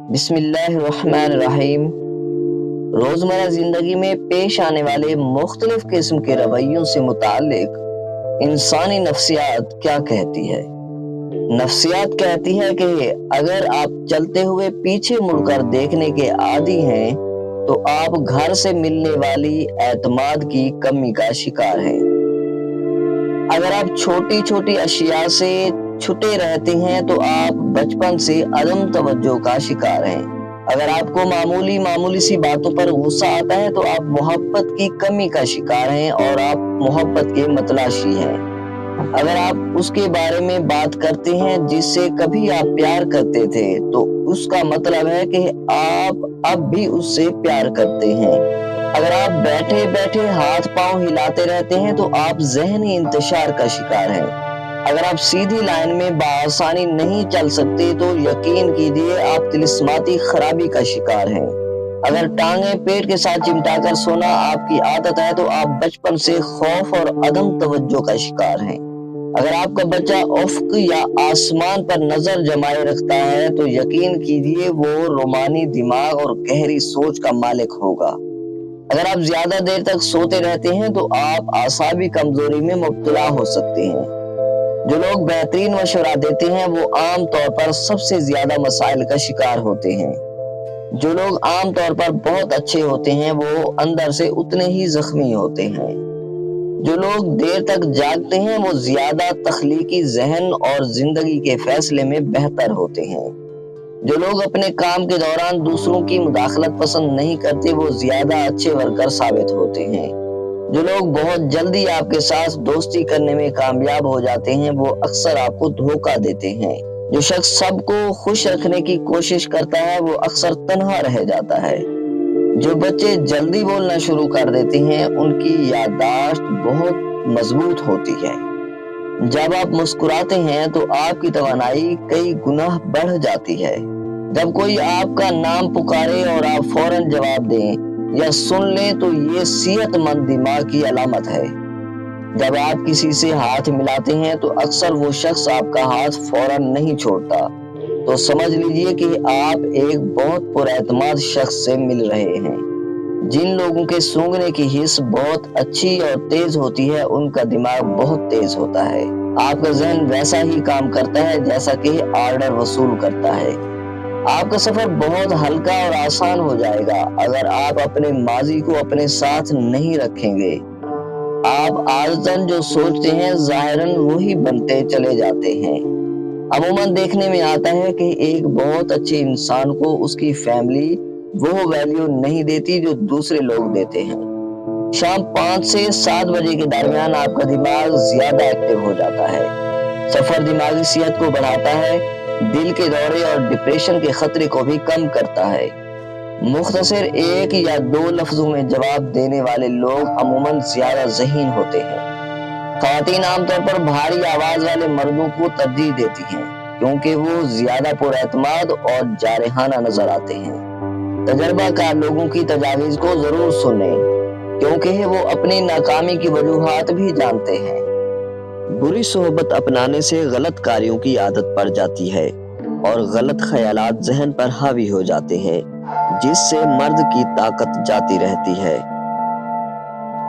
بسم اللہ الرحمن الرحیم۔ روزمرہ زندگی میں پیش آنے والے مختلف قسم کے رویوں سے متعلق انسانی نفسیات کیا کہتی ہے؟ نفسیات کہتی ہے کہ اگر آپ چلتے ہوئے پیچھے مڑ کر دیکھنے کے عادی ہیں تو آپ گھر سے ملنے والی اعتماد کی کمی کا شکار ہیں۔ اگر آپ چھوٹی چھوٹی اشیاء سے چھٹے رہتے ہیں تو آپ بچپن سے عدم توجہ کا شکار ہیں۔ اگر آپ کو معمولی سی باتوں پر غصہ آتا ہے تو آپ محبت کی کمی کا شکار ہیں اور آپ محبت کے متلاشی ہیں۔ اگر آپ اس کے بارے میں بات کرتے ہیں جس سے کبھی آپ پیار کرتے تھے تو اس کا مطلب ہے کہ آپ اب بھی اس سے پیار کرتے ہیں۔ اگر آپ بیٹھے بیٹھے ہاتھ پاؤں ہلاتے رہتے ہیں تو آپ ذہنی انتشار کا شکار ہیں۔ اگر آپ سیدھی لائن میں بآسانی نہیں چل سکتے تو یقین کیجیے آپ طلسماتی خرابی کا شکار ہیں۔ اگر ٹانگیں پیٹ کے ساتھ چمٹا کر سونا آپ کی عادت ہے تو آپ بچپن سے خوف اور عدم توجہ کا شکار ہیں۔ اگر آپ کا بچہ افق یا آسمان پر نظر جمائے رکھتا ہے تو یقین کیجیے وہ رومانی دماغ اور گہری سوچ کا مالک ہوگا۔ اگر آپ زیادہ دیر تک سوتے رہتے ہیں تو آپ اعصابی کمزوری میں مبتلا ہو سکتے ہیں۔ جو لوگ بہترین مشورہ دیتے ہیں وہ عام طور پر سب سے زیادہ مسائل کا شکار ہوتے ہیں۔ جو لوگ عام طور پر بہت اچھے ہوتے ہیں وہ اندر سے اتنے ہی زخمی ہوتے ہیں۔ جو لوگ دیر تک جاگتے ہیں وہ زیادہ تخلیقی ذہن اور زندگی کے فیصلے میں بہتر ہوتے ہیں۔ جو لوگ اپنے کام کے دوران دوسروں کی مداخلت پسند نہیں کرتے وہ زیادہ اچھے ورکر ثابت ہوتے ہیں۔ جو لوگ بہت جلدی آپ کے ساتھ دوستی کرنے میں کامیاب ہو جاتے ہیں وہ اکثر آپ کو دھوکہ دیتے ہیں۔ جو شخص سب کو خوش رکھنے کی کوشش کرتا ہے وہ اکثر تنہا رہ جاتا ہے۔ جو بچے جلدی بولنا شروع کر دیتے ہیں ان کی یادداشت بہت مضبوط ہوتی ہے۔ جب آپ مسکراتے ہیں تو آپ کی توانائی کئی گنا بڑھ جاتی ہے۔ جب کوئی آپ کا نام پکارے اور آپ فوراً جواب دیں یا سن لیں تو یہ صحت مند دماغ کی علامت ہے۔ جب آپ کسی سے ہاتھ ملاتے ہیں تو اکثر وہ شخص آپ کا ہاتھ فوراً نہیں چھوڑتا تو سمجھ لیجئے کہ آپ ایک بہت پر اعتماد شخص سے مل رہے ہیں۔ جن لوگوں کے سونگھنے کی حس بہت اچھی اور تیز ہوتی ہے ان کا دماغ بہت تیز ہوتا ہے۔ آپ کا ذہن ویسا ہی کام کرتا ہے جیسا کہ آرڈر وصول کرتا ہے۔ آپ کا سفر بہت ہلکا اور آسان ہو جائے گا اگر آپ اپنے ماضی کو اپنے ساتھ نہیں رکھیں گے۔ آپ عادتاً جو سوچتے ہیں ظاہراً وہی بنتے چلے جاتے ہیں۔ عموماً دیکھنے میں آتا ہے کہ ایک بہت اچھے انسان کو اس کی فیملی وہ ویلیو نہیں دیتی جو دوسرے لوگ دیتے ہیں۔ شام 5 سے 7 بجے کے درمیان آپ کا دماغ زیادہ ایکٹیو ہو جاتا ہے۔ سفر دماغی صحت کو بڑھاتا ہے، دل کے دورے اور ڈپریشن کے خطرے کو بھی کم کرتا ہے۔ مختصر 1 یا 2 لفظوں میں جواب دینے والے لوگ عموماً زیادہ ذہین ہوتے ہیں۔ خواتین عام طور پر بھاری آواز والے مردوں کو ترجیح دیتی ہیں کیونکہ وہ زیادہ پر اعتماد اور جارحانہ نظر آتے ہیں۔ تجربہ کار لوگوں کی تجاویز کو ضرور سنیں کیونکہ وہ اپنی ناکامی کی وجوہات بھی جانتے ہیں۔ بری صحبت اپنانے سے غلط کاریوں کی عادت پڑ جاتی ہے اور غلط خیالات ذہن پر حاوی ہو جاتے ہیں جس سے مرد کی طاقت جاتی رہتی ہے۔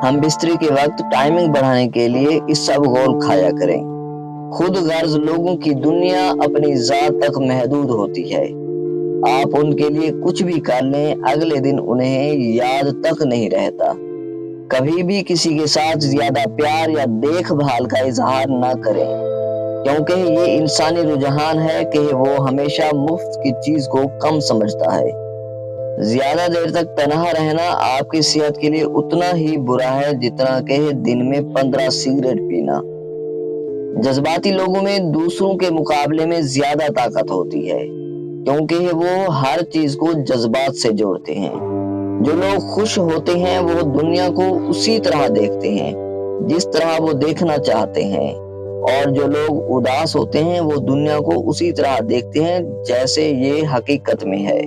ہم بستری کے وقت ٹائمنگ بڑھانے کے لیے اسبغول کھایا کریں۔ خود غرض لوگوں کی دنیا اپنی ذات تک محدود ہوتی ہے۔ آپ ان کے لیے کچھ بھی کر لیں اگلے دن انہیں یاد تک نہیں رہتا۔ کبھی بھی کسی کے ساتھ زیادہ پیار یا دیکھ بھال کا اظہار نہ کریں کیونکہ یہ انسانی رجحان ہے کہ وہ ہمیشہ مفت کی چیز کو کم سمجھتا ہے۔ زیادہ دیر تک تنہا رہنا آپ کی صحت کے لیے اتنا ہی برا ہے جتنا کہ دن میں 15 سگریٹ پینا۔ جذباتی لوگوں میں دوسروں کے مقابلے میں زیادہ طاقت ہوتی ہے کیونکہ وہ ہر چیز کو جذبات سے جوڑتے ہیں۔ جو لوگ خوش ہوتے ہیں وہ دنیا کو اسی طرح دیکھتے ہیں جس طرح وہ دیکھنا چاہتے ہیں اور جو لوگ اداس ہوتے ہیں وہ دنیا کو اسی طرح دیکھتے ہیں جیسے یہ حقیقت میں ہے۔